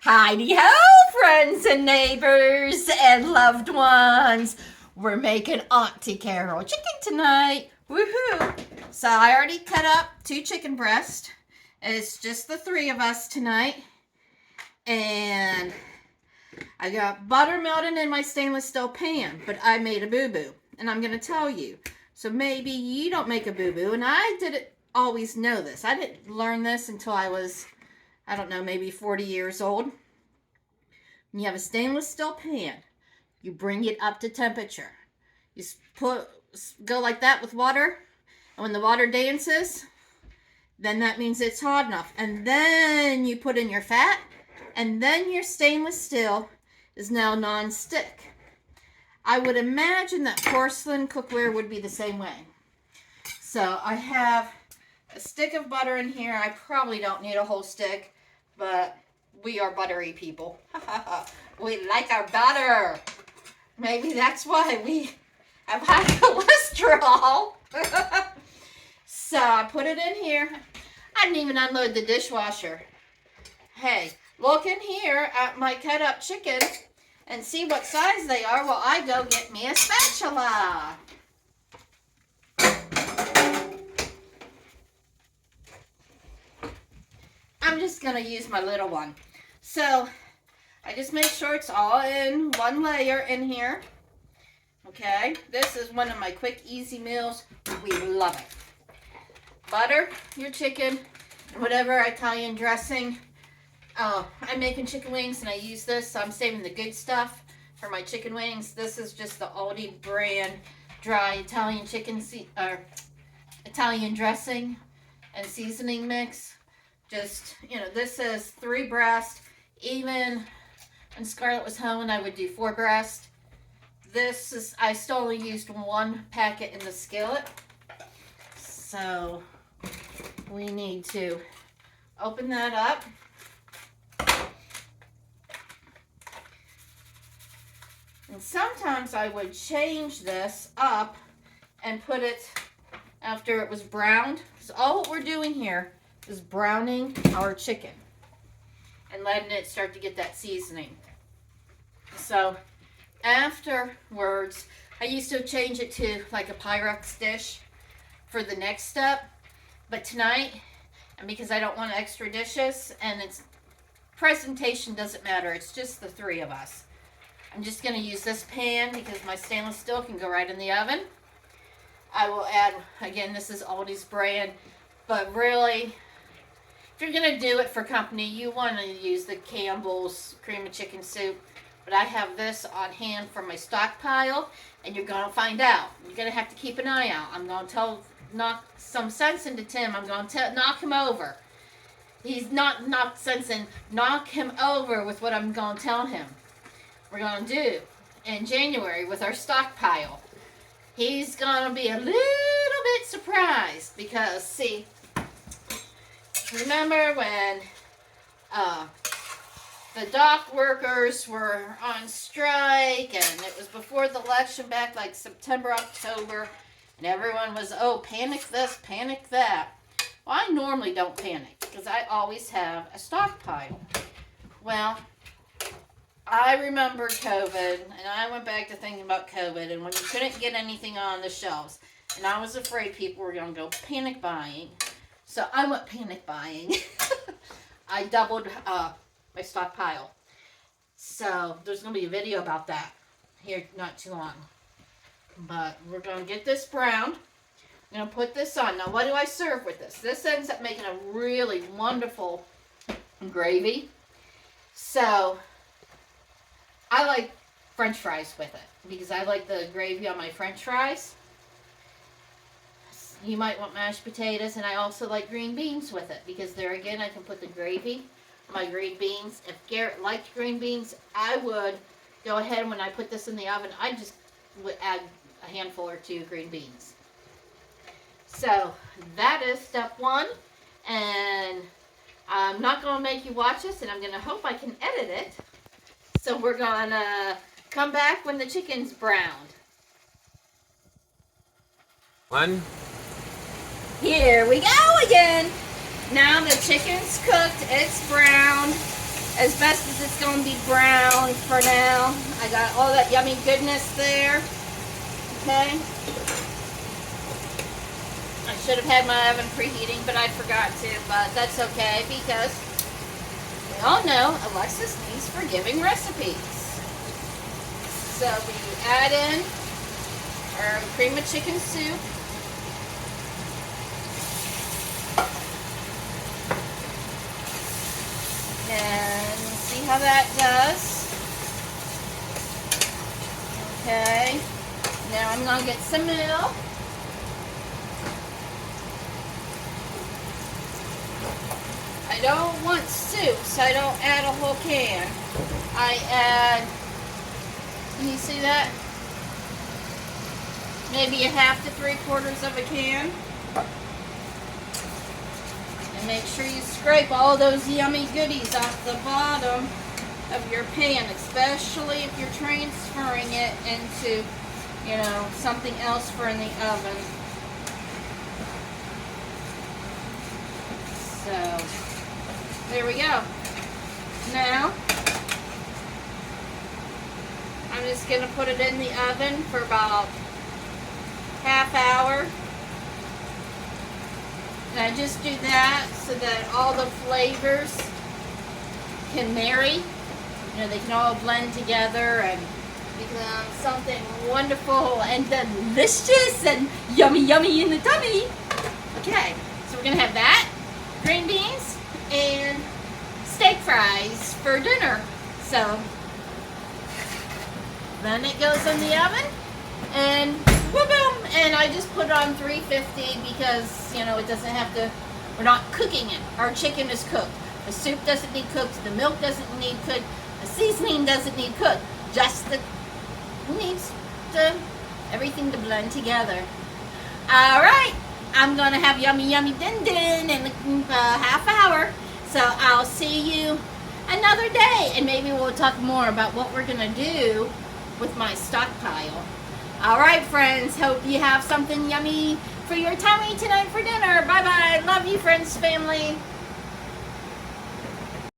Heidi-ho, friends and neighbors and loved ones. We're making Auntie Carol chicken tonight. Woohoo! So I already cut up 2 chicken breasts. It's just the 3 of us tonight. And I got butter melting in my stainless steel pan, but I made a boo-boo. And I'm going to tell you. So maybe you don't make a boo-boo. And I didn't always know this. I didn't learn this until I was, I don't know, maybe 40 years old. When you have a stainless steel pan, you bring it up to temperature. You go like that with water, and when the water dances, then that means it's hot enough. And then you put in your fat, and then your stainless steel is now non-stick. I would imagine that porcelain cookware would be the same way. So I have a stick of butter in here. I probably don't need a whole stick, but we are buttery people. We like our butter. Maybe that's why we have high cholesterol. So I put it in here. I didn't even unload the dishwasher. Hey, look in here at my cut up chicken and see what size they are while I go get me a spatula. I'm just going to use my little one. So I just make sure it's all in one layer in here. Okay, this is one of my quick, easy meals. We love it. Butter your chicken, whatever Italian dressing. I'm making chicken wings and I use this, so I'm saving the good stuff for my chicken wings. This is just the Auntie brand dry Italian Italian dressing and seasoning mix. Just, this is 3 breast. Even when Scarlett was home, I would do 4 breast. I still only used 1 packet in the skillet. So we need to open that up. And sometimes I would change this up and put it after it was browned. So all what we're doing here is browning our chicken and letting it start to get that seasoning. So afterwards, I used to change it to like a Pyrex dish for the next step. But tonight, and because I don't want extra dishes, and its presentation doesn't matter, it's just the 3 of us. I'm just going to use this pan because my stainless steel can go right in the oven. I will add, again, this is Aldi's brand, but really, if you're going to do it for company, you want to use the Campbell's cream of chicken soup. But I have this on hand for my stockpile, and you're going to find out. You're going to have to keep an eye out. I'm going to knock some sense into Tim. I'm going to knock him over. He's not knocked sense in. Knock him over with what I'm going to tell him. We're going to do in January with our stockpile. He's going to be a little bit surprised because, see, remember when the dock workers were on strike and it was before the election back like September, October, and everyone was, oh, panic this, panic that. Well, I normally don't panic because I always have a stockpile. Well, I remember COVID, and I went back to thinking about COVID, and when you couldn't get anything on the shelves, and I was afraid people were going to go panic buying. So I went panic buying. I doubled my stockpile. So there's going to be a video about that here not too long. But we're going to get this browned. I'm going to put this on. Now, what do I serve with this? This ends up making a really wonderful gravy. So I like French fries with it because I like the gravy on my French fries. You might want mashed potatoes, and I also like green beans with it because there again I can put the gravy on my green beans. If Garrett liked green beans, I would go ahead when I put this in the oven. I just would add a handful or 2 green beans. So that is step 1, and I'm not going to make you watch this, and I'm going to hope I can edit it. So we're going to come back when the chicken's browned. 1. Here we go again. Now the chicken's cooked, it's browned. as best as it's going to be brown for now. I got all that yummy goodness there. Okay. I should have had my oven preheating, but I forgot to. But that's okay because we all know Alexis needs forgiving recipes. So we add in our cream of chicken soup. And see how that does. Okay. Now I'm going to get some milk. I don't want soup, so I don't add a whole can. I add, can you see that? Maybe a half to 3/4 of a can. And make sure you scrape all those yummy goodies off the bottom of your pan, especially if you're transferring it into, you know, something else for in the oven. So, there we go. Now, I'm just going to put it in the oven for about half hour. And I just do that so that all the flavors can marry. You know, they can all blend together and become something wonderful and delicious and yummy, yummy in the tummy. Okay, so we're going to have that, green beans, and steak fries for dinner. So then it goes in the oven and boom, and I just put it on 350 because, you know, it doesn't have to, we're not cooking it. Our chicken is cooked. The soup doesn't need cooked. The milk doesn't need cooked. The seasoning doesn't need cooked. Just the, needs to, everything to blend together. All right, I'm going to have yummy, yummy din din in half hour. So I'll see you another day, and maybe we'll talk more about what we're going to do with my stockpile. All right, friends, hope you have something yummy for your tummy tonight for dinner. Bye-bye. Love you, friends, family.